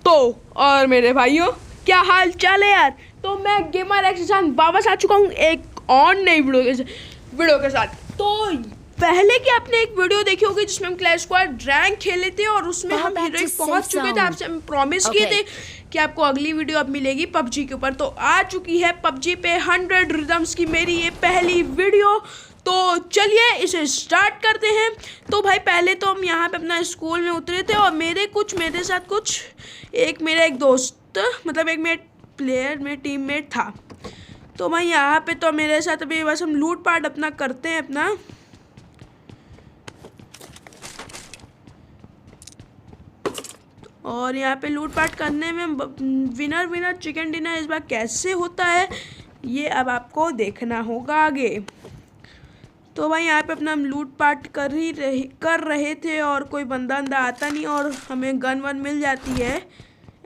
तो और मेरे भाइयों, क्या हाल चाल है यार। तो मैं गेमर एक्शन वापस आ चुका हूँ एक और नई वीडियो के साथ। तो पहले की आपने एक वीडियो देखी होगी जिसमें हम क्लैश स्क्वाड रैंक खेले थे और उसमें हम हीरोइक पहुंच चुके थे। आपसे हम प्रॉमिस किए थे कि आपको अगली वीडियो अब मिलेगी पबजी के ऊपर। तो आ चुकी है पबजी पे 100 रिदम्स की मेरी ये पहली वीडियो। तो चलिए इसे स्टार्ट करते हैं। तो भाई पहले तो हम यहाँ पे अपना स्कूल में उतरे थे और मेरे साथ मेरा एक दोस्त, मतलब एक मेरे प्लेयर में टीममेट था। तो भाई यहाँ पे तो मेरे साथ अभी बस हम लूट पाट अपना करते हैं अपना। और यहाँ पे लूट पाट करने में विनर चिकन डिनर इस बार कैसे होता है ये अब आपको देखना होगा आगे। तो भाई यहाँ पे अपना हम लूट पाट कर रहे थे और कोई बंदा आता नहीं और हमें गन वन मिल जाती है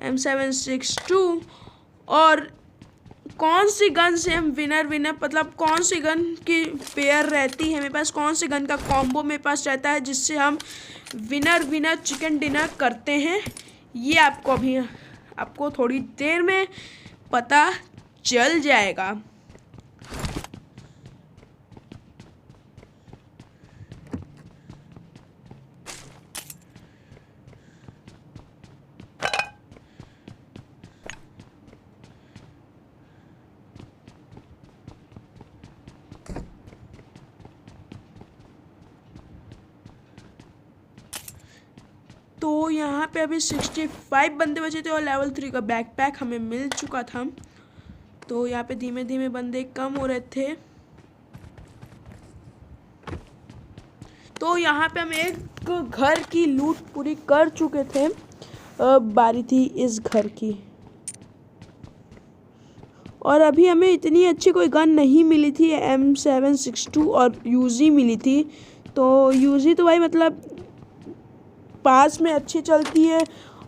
M762। और कौन सी गन से हम विनर मतलब कौन सी गन की पेयर रहती है मेरे पास, कौन सी गन का कॉम्बो मेरे पास रहता है जिससे हम विनर चिकन डिनर करते हैं, ये आपको थोड़ी देर में पता चल जाएगा। तो यहाँ पे अभी 65 बंदे बचे थे और लेवल 3 का बैकपैक हमें मिल चुका था। तो यहाँ पे धीमे धीमे बंदे कम हो रहे थे। तो यहाँ पे हम एक घर की लूट पूरी कर चुके थे। अब बारी थी इस घर की। और अभी हमें इतनी अच्छी कोई गन नहीं मिली थी। M762 और यूजी मिली थी। तो यूजी तो भाई मतलब पास में अच्छी चलती है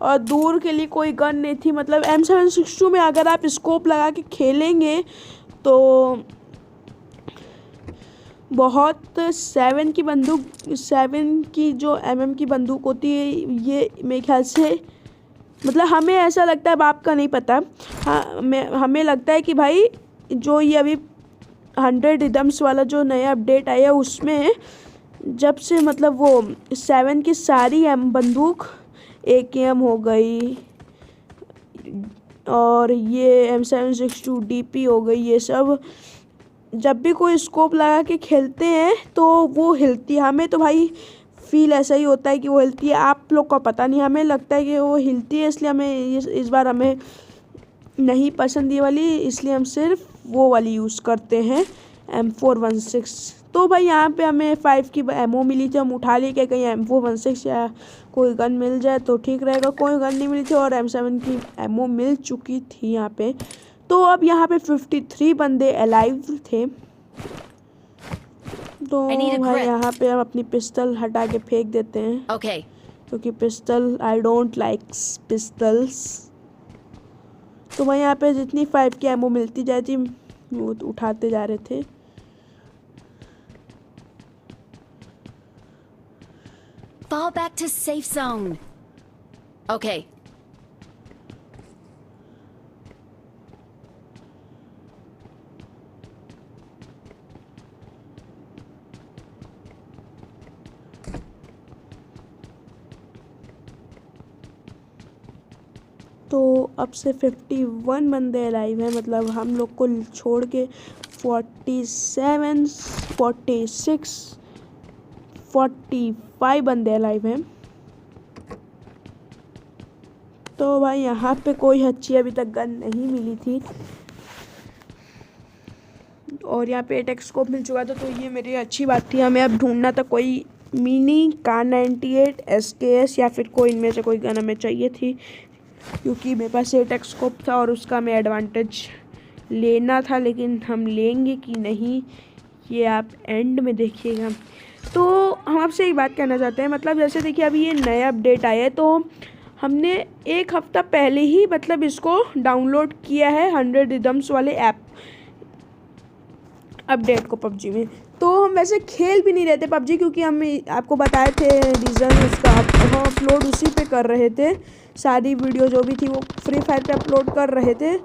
और दूर के लिए कोई गन नहीं थी। मतलब M762 में अगर आप स्कोप लगा के खेलेंगे तो बहुत 7 की जो MM की बंदूक होती है, ये मेरे ख्याल से, मतलब हमें ऐसा लगता है, अब आपका नहीं पता। हाँ, हमें लगता है कि भाई जो ये अभी 100 रिदम्स वाला जो नया अपडेट आया है उसमें जब से मतलब वो 7 की सारी बंदूक AKM हो गई और ये M762 DP हो गई, ये सब जब भी कोई स्कोप लगा के खेलते हैं तो वो हिलती है। हमें तो भाई फील ऐसा ही होता है कि वो हिलती है, आप लोग को पता नहीं, हमें लगता है कि वो हिलती है। इसलिए हमें इस बार हमें नहीं पसंद ये वाली, इसलिए हम सिर्फ वो वाली यूज़ करते हैं M416। तो भाई यहाँ पे हमें 5 की एमओ मिली थी, हम उठा लिए, कहीं M416 या कोई गन मिल जाए तो ठीक रहेगा। कोई गन नहीं मिली थी और M7 की एमओ मिल चुकी थी यहाँ पे। तो अब यहाँ पे 53 बंदे अलाइव थे। तो भाई यहाँ पे हम अपनी पिस्टल हटा के फेंक देते हैं क्योंकि pistol, I don't like pistols. तो भाई यहाँ पे जितनी 5 की एमओ मिलती जाती वो तो उठाते जा रहे थे। Fall back to safe zone. Okay. तो अब से 51 बंदे अलाइव हैं, मतलब हम लोग को छोड़ के 47, 46, 45 बंदे अलाइव हैं। तो भाई यहाँ पे कोई अच्छी अभी तक गन नहीं मिली थी और यहाँ पे 8x स्कोप मिल चुका था, तो ये मेरी अच्छी बात थी। हमें अब ढूंढना था कोई मिनी Kar98 SKS या फिर कोई इनमें से कोई गन हमें चाहिए थी क्योंकि मेरे पास 8x स्कोप था और उसका हमें एडवांटेज लेना था, लेकिन हम लेंगे कि नहीं ये आप एंड में देखिएगा। तो हम आपसे एक बात कहना चाहते हैं, मतलब जैसे देखिए अभी ये नया अपडेट आया है तो हमने एक हफ़्ता पहले ही मतलब इसको डाउनलोड किया है 100 रिदम्स वाले ऐप अपडेट को पबजी में। तो हम वैसे खेल भी नहीं रहे थे पबजी क्योंकि हम आपको बताए थे रीज़न उसका, हम अपलोड उसी पे कर रहे थे। सारी वीडियो जो भी थी वो फ्री फायर पे अपलोड कर रहे थे,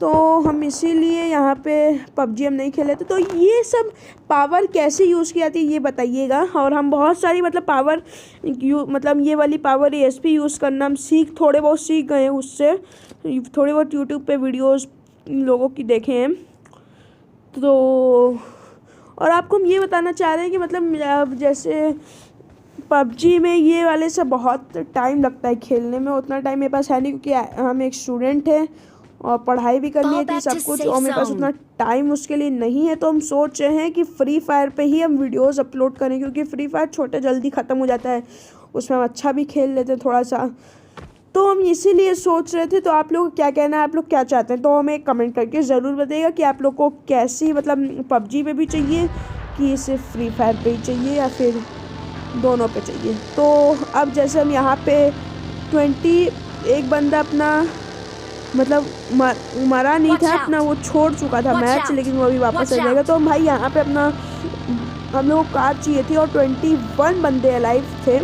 तो हम इसीलिए यहाँ पे पबजी हम नहीं खेले थे। तो ये सब पावर कैसे यूज़ की जाती है ये बताइएगा। और हम बहुत सारी मतलब पावर मतलब ये वाली पावर ESP यूज़ करना हम थोड़े बहुत सीख गए हैं उससे, थोड़े बहुत यूट्यूब पे वीडियोस लोगों की देखे हैं। तो और आपको हम ये बताना चाह रहे हैं कि मतलब जैसे पबजी में ये वाले से बहुत टाइम लगता है खेलने में, उतना टाइम मेरे पास है नहीं क्योंकि हम एक स्टूडेंट हैं और पढ़ाई भी करनी है थी सब कुछ, और मेरे पास उतना टाइम उसके लिए नहीं है। तो हम सोच रहे हैं कि फ्री फायर पे ही हम वीडियोस अपलोड करें, क्योंकि फ्री फायर छोटे जल्दी ख़त्म हो जाता है, उसमें हम अच्छा भी खेल लेते हैं थोड़ा सा। तो हम इसीलिए सोच रहे थे। तो आप लोग क्या कहना है, आप लोग क्या चाहते हैं, तो हमें कमेंट करके ज़रूर बताइएगा कि आप लोग को कैसी मतलब पबजी पे भी चाहिए कि सिर्फ फ्री फायर पे ही चाहिए या फिर दोनों पे चाहिए। तो अब जैसे हम यहाँ पे एक बंदा अपना मतलब मरा नहीं था अपना, वो छोड़ चुका था मैच, लेकिन वो अभी वापस आ जाएगा। तो भाई यहाँ पे अपना हम लोग को कार चाहिए थी और 21 बंदे अलाइव थे।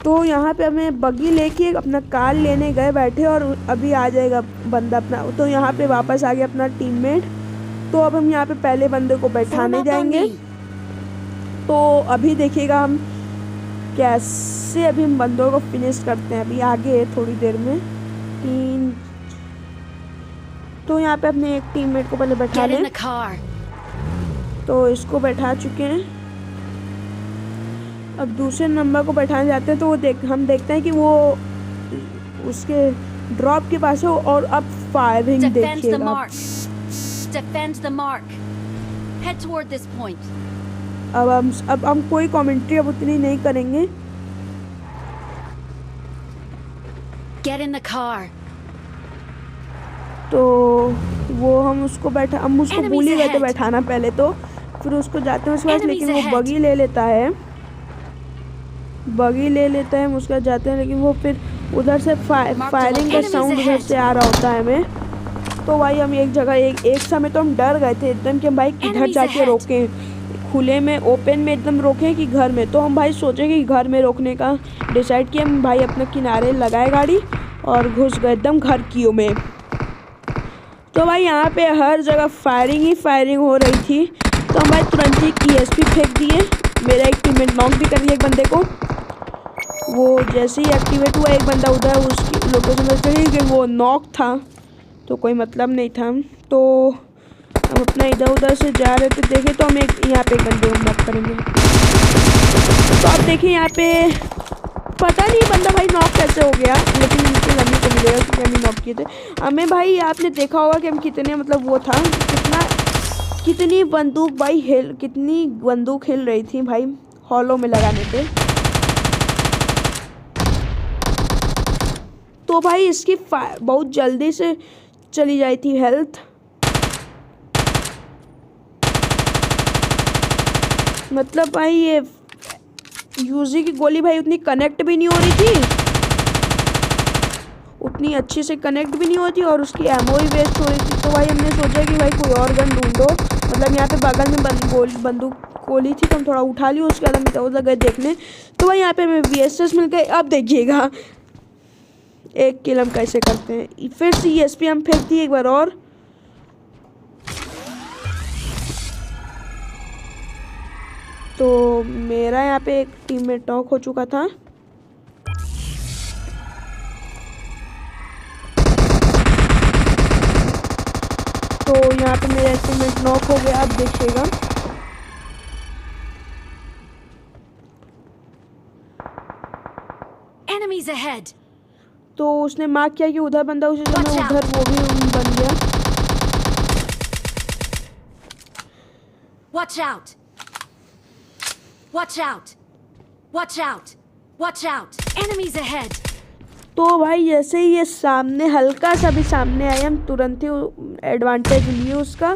तो यहाँ पे हमें बगी लेके अपना कार लेने गए बैठे और अभी आ जाएगा बंदा अपना। तो यहाँ पे वापस आ गया अपना टीममेट। तो अब हम यहाँ पे पहले बंदे को बैठाने जाएंगे। तो अभी देखिएगा हम कैसे अभी हम बंदों को फिनिश करते हैं। अभी आगे थोड़ी देर में 3। तो यहाँ पे अपने एक टीममेट को पहले बैठा लें। तो इसको बैठा चुके हैं, अब दूसरे नंबर को बैठाने जाते हैं। तो वो हम देखते हैं कि वो उसके ड्रॉप के पास है और अब फायरिंग देखिएगा। अब हम कोई कमेंट्री अब उतनी नहीं करेंगे। Get in the car. तो वो हम उसको भूल ही गए थे बैठाना पहले, तो फिर उसको जाते हैं उसके पास, लेकिन वो बगी ले लेता है हम उसका जाते हैं, लेकिन वो फिर उधर से फायरिंग का साउंड उधर से आ रहा होता है हमें। तो भाई हम एक जगह एक समय तो हम डर गए थे एकदम कि हम भाई किधर जाके रोकें, खुले में ओपन में एकदम रोकें कि घर में। तो हम भाई सोचे कि घर में रोकने का डिसाइड किया। हम भाई अपने किनारे लगाए गाड़ी और घुस गए एकदम घर की में। तो भाई यहाँ पे हर जगह फायरिंग हो रही थी। तो हम भाई तुरंत ही ESP फेंक दिए। मेरा एक टीममेट नॉक भी कर दिया एक बंदे को। वो जैसे ही एक्टिवेट हुआ एक बंदा उधर उसकी लोकेशन पर चली गई, वो नॉक था तो कोई मतलब नहीं था। तो हम अपना इधर उधर से जा रहे थे, देखे तो हम यहाँ पे एक बंदे को नॉक करेंगे। तो आप देखिए यहाँ पे पता नहीं बंदा भाई नॉक कैसे हो गया, लेकिन इनके लम्बी को मिलेगा क्योंकि हमने नॉक किए थे। हमें भाई आपने देखा होगा कि हम कितने मतलब वो था कितनी बंदूक हिल रही थी भाई हॉलो में लगाने पे। तो भाई इसकी बहुत जल्दी से चली जाई थी हेल्थ। मतलब भाई ये यूजी की गोली भाई उतनी कनेक्ट भी नहीं हो रही थी, उतनी अच्छी से कनेक्ट भी नहीं होती और उसकी एमओ ही वेस्ट हो रही थी। तो भाई हमने सोचा कि भाई कोई और गन ढूंढो। मतलब यहाँ पे बगल में बंदूक गोली थी तो हम थोड़ा उठा लियो, उसके बाद हम इधर उधर गए देखने। तो भाई यहाँ पे हमें VSS मिल गए। अब देखिएगा एक किल हम कैसे करते हैं। फिर से ESP हम फेंक दिए एक बार और। तो मेरा यहाँ पे एक टीममेट नॉक हो चुका था। तो यहाँ पे मेरा टीममेट नॉक हो गया। अब देखिएगा Enemies ahead. तो उसने मार्क किया कि उधर बंदा, उसी समय उधर वो भी बन गया। Watch out. Watch out. Watch out. Watch out. Enemies ahead. तो भाई जैसे ही ये सामने हल्का सा भी सामने आया, हम तुरंत ही एडवांटेज लिए उसका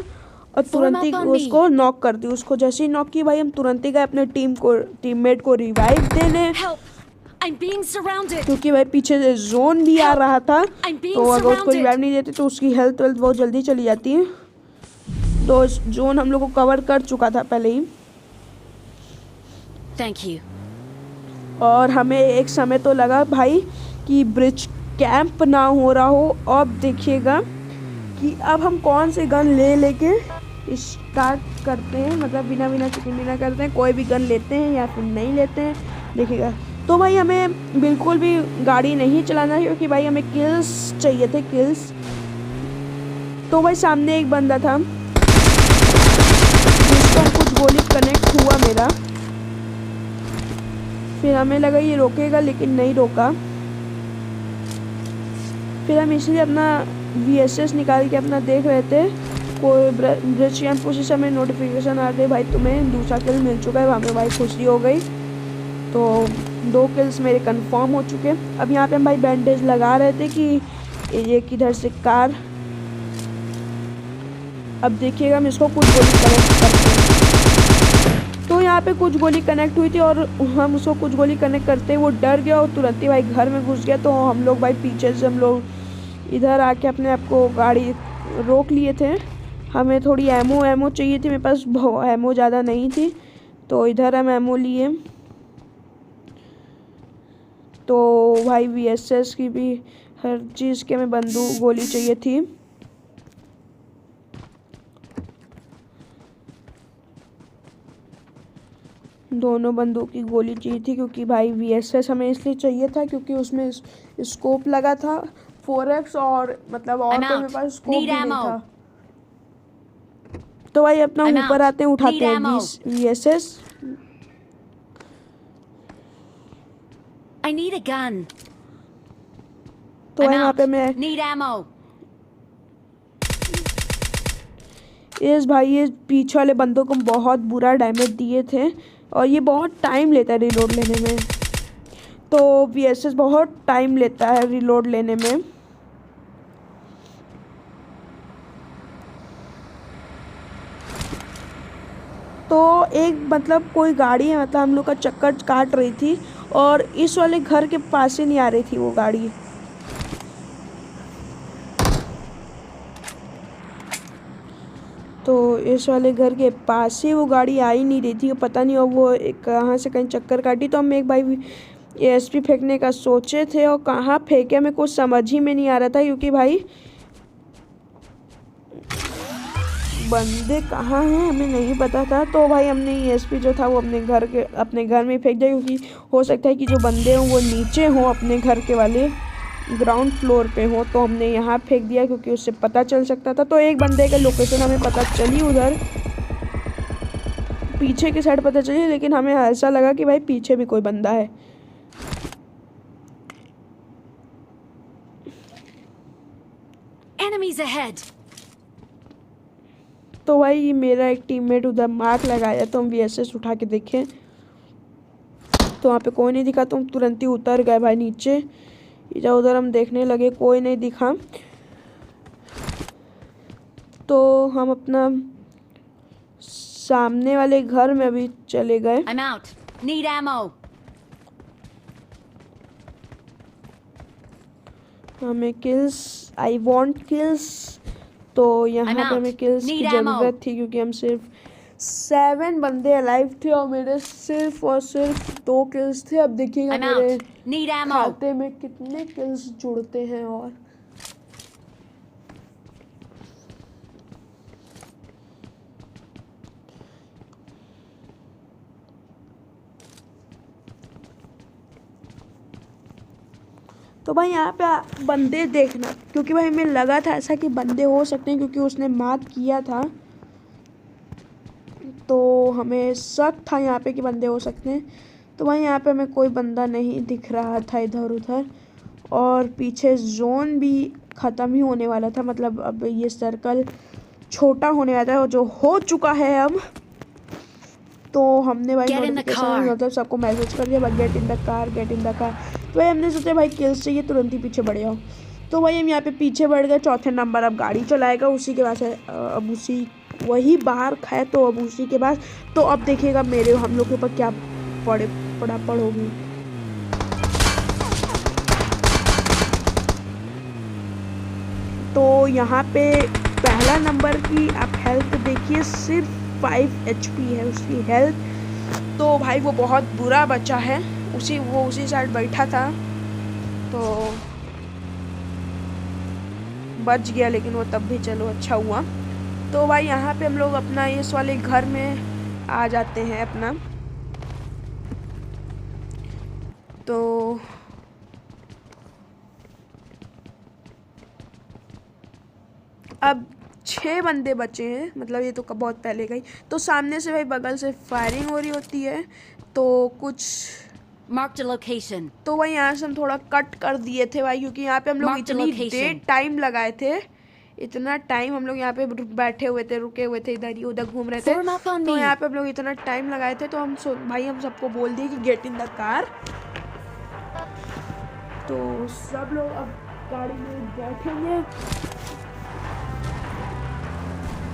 और तुरंत ही उसको नॉक कर दी। उसको जैसे ही नॉक की भाई हम तुरंत ही गए अपने टीममेट को रिवाइव देने, क्योंकि भाई पीछे से जोन भी आ रहा था। तो अगर उसको रिवाइव नहीं देते तो उसकी हेल्थ बहुत जल्दी चली जाती है। तो जोन हम लोग को कवर कर चुका था पहले ही। Thank you. और हमें एक समय तो लगा भाई कि ब्रिज कैंप ना हो रहा हो। अब देखिएगा कि अब हम कौन से गन लेके स्टार्ट करते हैं, मतलब बिना चिकन बिना करते हैं, कोई भी गन लेते हैं या फिर नहीं लेते हैं, देखिएगा। तो भाई हमें बिल्कुल भी गाड़ी नहीं चलाना है क्योंकि भाई हमें किल्स चाहिए थे, किल्स। तो भाई सामने एक बंदा था जिसको कुछ गोली कनेक्ट हुआ मेरा, फिर हमें लगा ये रोकेगा लेकिन नहीं रोका। फिर हम इसलिए अपना VSS निकाल के अपना देख रहे थे, कोई ब्रिज कैंप उसी समय नोटिफिकेशन आ गई भाई तुम्हें दूसरा किल मिल चुका है। हमें भाई खुशी हो गई, तो 2 किल्स मेरे कंफर्म हो चुके। अब यहाँ पे हम भाई बैंडेज लगा रहे थे कि ये किधर से कार। अब देखिएगा हम इसको कुछ गोली कनेक्ट करते हैं। तो यहाँ पे कुछ गोली कनेक्ट हुई थी और हम उसको कुछ गोली कनेक्ट करते वो डर गया और तुरंत ही भाई घर में घुस गया। तो हम लोग भाई पीछे से हम लोग इधर आके अपने आप को गाड़ी रोक लिए थे। हमें थोड़ी एमो चाहिए थी, मेरे पास एमो ज़्यादा नहीं थी, तो इधर हम एमो लिए। तो भाई VSS की भी हर चीज़ के हमें बंदूक गोली चाहिए थी। दोनों बंदूक की गोली चाहिए थी क्योंकि भाई VSS हमें इसलिए चाहिए था क्योंकि उसमें स्कोप लगा था 4x और मतलब और तो मेरे पास स्कोप भी नहीं था। तो भाई अपना ऊपर आते हैं, उठाते हैं VSS। I need a gun. तो भाई यहाँ पे मैं need ammo. इस भाई ये पीछे वाले बंदों को बहुत बुरा डैमेज दिए थे और ये बहुत टाइम लेता है रिलोड लेने में। तो VSS बहुत टाइम लेता है रिलोड लेने में। तो एक मतलब कोई गाड़ी है, मतलब हम लोग का चक्कर काट रही थी और इस वाले घर के पास ही नहीं आ रही थी वो गाड़ी। तो इस वाले घर के पास ही वो गाड़ी आ ही नहीं रही थी, पता नहीं अब वो कहाँ से कहीं चक्कर काटी। तो हम एक भाई ASP फेंकने का सोचे थे और कहाँ फेंके हमें कुछ समझ ही में नहीं आ रहा था क्योंकि भाई बंदे कहाँ हैं हमें नहीं पता था। तो भाई हमने ASP जो था वो अपने घर में फेंक दिया क्योंकि हो सकता है कि जो बंदे हों वो नीचे हों, अपने घर के वाले ग्राउंड फ्लोर पे हो। तो हमने यहाँ फेंक दिया क्योंकि उससे पता चल सकता था। तो एक बंदे का लोकेशन हमें पता चली, उधर पीछे की साइड पता चली, लेकिन हमें ऐसा लगा कि भाई पीछे भी कोई बंदा है। Enemies ahead. तो भाई मेरा एक टीममेट उधर मार्क लगाया तो हम VSS उठा के देखें तो वहाँ पे कोई नहीं दिखा, तो हम तुरंत ही उतर गए भाई नीचे। इधर उधर हम देखने लगे, कोई नहीं दिखा, तो हम अपना सामने वाले घर में अभी चले गए। I'm out. Need ammo. हमें किल्स, आई वांट किल्स। तो यहाँ पे हमें किल्स की ज़रूरत थी क्योंकि हम सिर्फ 7 बंदे अलाइव थे और मेरे सिर्फ और सिर्फ 2 किल्स थे। अब देखिएगा मेरे खाते में कितने किल्स जुड़ते हैं। और तो भाई यहाँ पे बंदे देखना, क्योंकि भाई हमें लगा था ऐसा कि बंदे हो सकते हैं क्योंकि उसने मार्क किया था, तो हमें शक था यहाँ पे कि बंदे हो सकते हैं। तो भाई यहाँ पे हमें कोई बंदा नहीं दिख रहा था इधर उधर, और पीछे जोन भी ख़त्म ही होने वाला था, मतलब अब ये सर्कल छोटा होने वाला था जो हो चुका है अब। तो हमने भाई नोटिफिकेशन मतलब सबको मैसेज कर दिया, get in the car, get in the car. तो भाई हमने सोचा भाई किल्स चाहिए, तुरंत ही पीछे बढ़ जाओ। तो भाई हम यहाँ पे पीछे बढ़ गए, चौथे नंबर अब गाड़ी चलाएगा उसी के पास है, अब उसी वही बाहर खाए तो अब उसी के पास। तो अब देखिएगा मेरे हम लोग के ऊपर क्या पड़ होगी। तो यहाँ पे पहला नंबर की आप हेल्थ देखिए, सिर्फ 5 HP है उसकी हेल्थ। तो भाई वो बहुत बुरा बच्चा है उसी साइड बैठा था तो बच गया, लेकिन वो तब भी चलो अच्छा हुआ। तो भाई यहाँ पे हम लोग अपना इस वाले घर में आ जाते हैं अपना। तो अब 6 बंदे बचे हैं, मतलब ये तो बहुत पहले गई। तो सामने से भाई बगल से फायरिंग हो रही होती है, तो कुछ Marked a location. तो भाई यहाँ से हम थोड़ा कट कर दिए थे भाई, क्योंकि यहाँ पे हम लोग Mark the इतनी location. देर टाइम लगाए थे। इतना टाइम हम लोग यहाँ पे बैठे हुए थे, रुके हुए थे, इधर ही उधर घूम रहे थे। Form up on तो me. यहाँ पे हम लोग इतना टाइम लगाए थे, तो हम भाई हम सबको बोल दिए कि गेट इन द कार। तो सब लोग अब गाड़ी में बैठेंगे।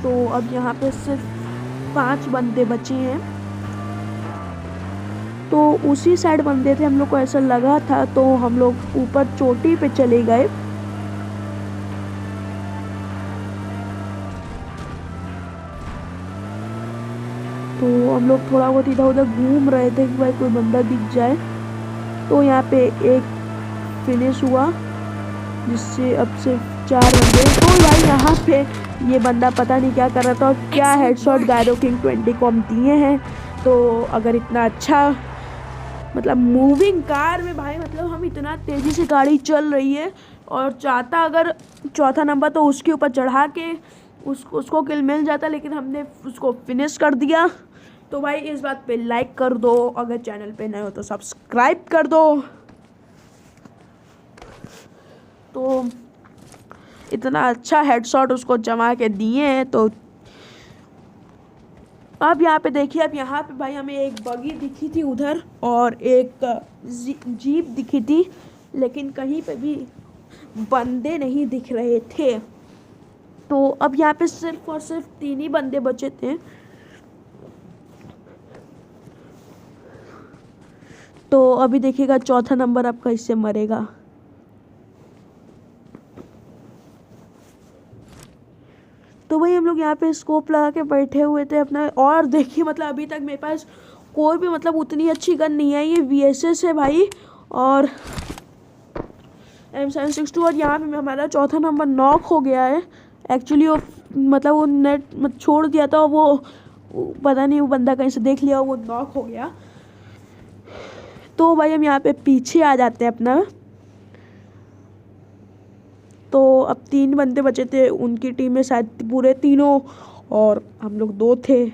तो अब यहाँ पे सिर्फ 5 बंदे बचे हैं। तो उसी साइड बंदे थे, हम लोग को ऐसा लगा था, तो हम लोग ऊपर चोटी पे चले गए। तो हम लोग थोड़ा बहुत इधर उधर घूम रहे थे कि भाई कोई बंदा दिख जाए। तो यहाँ पे एक फिनिश हुआ, जिससे अब सिर्फ 4 बंदे। तो भाई यहाँ पे ये बंदा पता नहीं क्या कर रहा था और क्या हेडशॉट गायरो किंग 20 को हम दिए हैं। तो अगर इतना अच्छा मतलब मूविंग कार में भाई, मतलब हम इतना तेज़ी से गाड़ी चल रही है, और चाहता अगर चौथा नंबर तो उसके ऊपर चढ़ा के उसको किल मिल जाता, लेकिन हमने उसको फिनिश कर दिया। तो भाई इस बात पे लाइक कर दो, अगर चैनल पे नए हो तो सब्सक्राइब कर दो। तो इतना अच्छा हेडशॉट उसको जमा के दिए हैं। तो अब यहाँ पे देखिए, अब यहाँ पे भाई हमें एक बगी दिखी थी उधर, और एक जीप दिखी थी, लेकिन कहीं पे भी बंदे नहीं दिख रहे थे। तो अब यहाँ पे सिर्फ और सिर्फ 3 ही बंदे बचे थे। तो अभी देखिएगा चौथा नंबर अब कैसे मरेगा। तो भाई हम लोग यहाँ पे स्कोप लगा के बैठे हुए थे अपना, और देखिए मतलब अभी तक मेरे पास कोई भी मतलब उतनी अच्छी गन नहीं है। ये VSS है भाई, और M762, और यहाँ पे हमारा चौथा नंबर नॉक हो गया है। एक्चुअली वो मतलब वो नेट छोड़ दिया था, वो पता नहीं वो बंदा कहीं से देख लिया, वो नॉक हो गया। तो भाई हम यहाँ पे पीछे आ जाते हैं अपना। तो अब 3 बंदे बचे थे, उनकी टीम में शायद पूरे तीनों, और हम लोग 2 थे।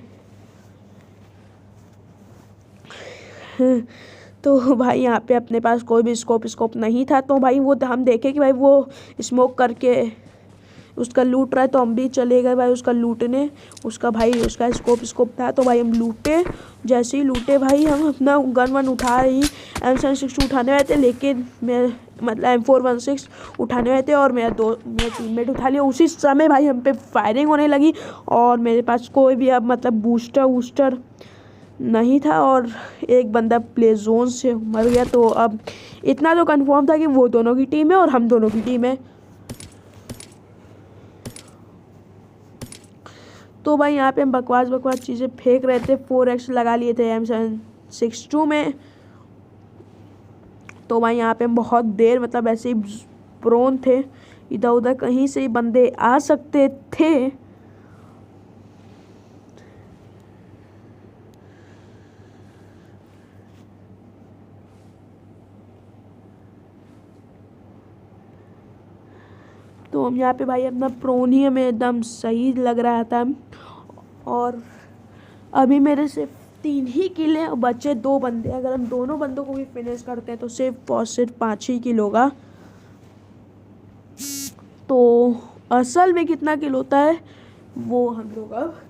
तो भाई यहाँ पे अपने पास कोई भी स्कोप नहीं था। तो भाई वो हम देखे कि भाई वो स्मोक करके उसका लूट रहा है, तो हम भी चले गए भाई उसका लूटने। उसका स्कोप था, तो भाई हम लूटे। जैसे ही लूटे भाई हम अपना गन वन उठा रही M762 उठाने वाले थे, लेकिन मैं मतलब M416 उठाने वाले थे, और मेरे टीममेट उठा लिया। उसी समय भाई हम पे फायरिंग होने लगी, और मेरे पास कोई भी अब मतलब बूस्टर नहीं था, और एक बंदा प्ले जोन से मर गया। तो अब इतना तो कंफर्म था कि वो दोनों की टीम है और हम दोनों की टीम है। तो भाई यहाँ पे हम बकवास चीज़ें फेंक रहे थे। 4x लगा लिए थे M762 में। तो भाई यहाँ पे हम बहुत देर मतलब ऐसे ही प्रोन थे, इधर उधर कहीं से ही बंदे आ सकते थे। तो हम यहाँ पे भाई अपना प्रोन ही हमें एकदम सही लग रहा था, और अभी मेरे सिर्फ 3 ही किल हैं, बचे 2 बंदे। अगर हम दोनों बंदों को भी फिनिश करते हैं तो सिर्फ और सिर्फ 5 ही किल होगा। तो असल में कितना किल होता है वो हम लोग अब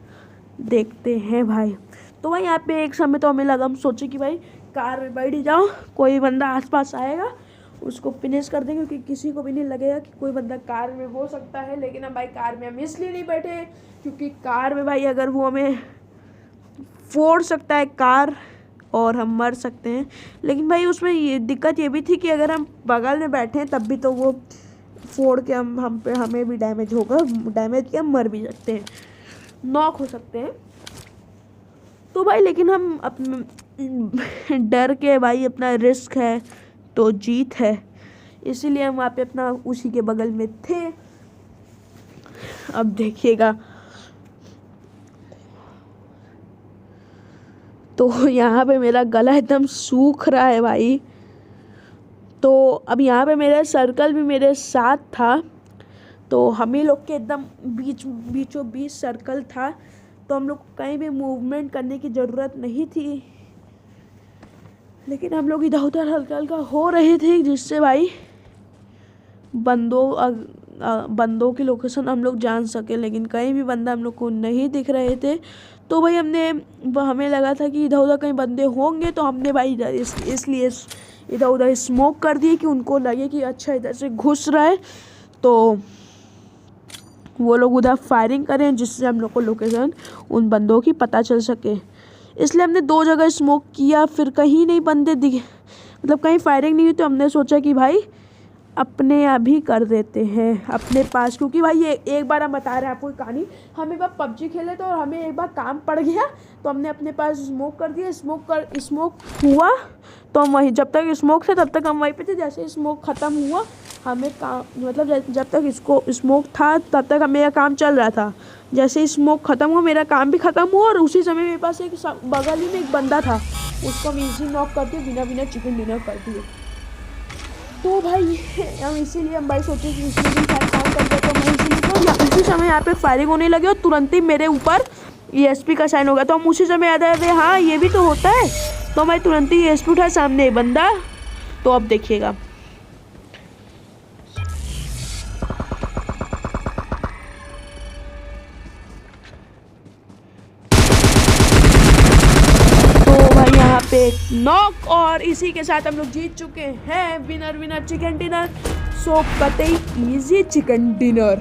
देखते हैं भाई। तो भाई यहाँ पे एक समय तो हमें लगा, हम सोचे कि भाई कार में बैठ ही जाओ, कोई बंदा आसपास आएगा उसको फिनिश कर देंगे, क्योंकि किसी को भी नहीं लगेगा कि कोई बंदा कार में हो सकता है। लेकिन हम भाई कार में हम इसलिए नहीं बैठे क्योंकि कार में भाई अगर वो हमें फोड़ सकता है कार, और हम मर सकते हैं। लेकिन भाई उसमें ये दिक्कत ये भी थी कि अगर हम बगल में बैठे हैं तब भी तो वो फोड़ के हमें भी डैमेज होगा, डैमेज के हम मर भी सकते हैं, नॉक हो सकते हैं। तो भाई लेकिन हम डर के भाई अपना रिस्क है तो जीत है, इसीलिए हम वहाँ पे अपना उसी के बगल में थे। अब देखिएगा, तो यहाँ पे मेरा गला एकदम सूख रहा है भाई। तो अब यहाँ पे मेरा सर्कल भी मेरे साथ था, तो हम ही लोग के एकदम बीचों बीच सर्कल था, तो हम लोग को कहीं भी मूवमेंट करने की ज़रूरत नहीं थी। लेकिन हम लोग इधर उधर हल्का हल्का हो रहे थे, जिससे भाई बंदों की लोकेशन हम लोग जान सके, लेकिन कहीं भी बंदा हम लोग को नहीं दिख रहे थे। तो भाई हमें लगा था कि इधर उधर कहीं बंदे होंगे, तो हमने भाई इसलिए इधर उधर स्मोक कर दिए कि उनको लगे कि अच्छा इधर से घुस रहा है, तो वो लोग उधर फायरिंग करें, जिससे हम लोग को लोकेशन उन बंदों की पता चल सके। इसलिए हमने 2 जगह स्मोक किया, फिर कहीं नहीं बंदे दिखे, मतलब कहीं फायरिंग नहीं हुई, तो हमने सोचा कि भाई अपने आप ही कर देते हैं अपने पास। क्योंकि भाई ये एक बार हम बता रहे हैं आपको कहानी, हम एक बार पबजी खेले तो हमें एक बार काम पड़ गया, तो हमने अपने पास स्मोक कर दिया। स्मोक हुआ तो हम वहीं, जब तक स्मोक था तब तक हम वहीं पे थे। जैसे स्मोक ख़त्म हुआ, हमें काम, मतलब जब तक इसको स्मोक था तब तक मेरा काम चल रहा था। जैसे ही स्मोक ख़त्म हुआ, मेरा काम भी ख़त्म हुआ, और उसी समय मेरे पास एक बगल ही में एक बंदा था, उसको हम इजी नॉक कर दिए, बिना चिकन डिनर कर दिए। तो भाई हम इसीलिए हम भाई सोचे कि इसी दिन काम करते, तो मैं इसीलिए तो उसी समय यहाँ पे फायरिंग होने लगे, और तुरंत ही मेरे ऊपर ESP का साइन हो गया। तो हम उसी समय याद आया, हाँ ये भी तो होता है, तो मैं तुरंत ही ESP उठा, सामने बंदा। तो अब देखिएगा, यहाँ पे नॉक, और इसी के साथ हम लोग जीत चुके हैं। Winner chicken dinner. सो कतई इजी चिकन डिनर।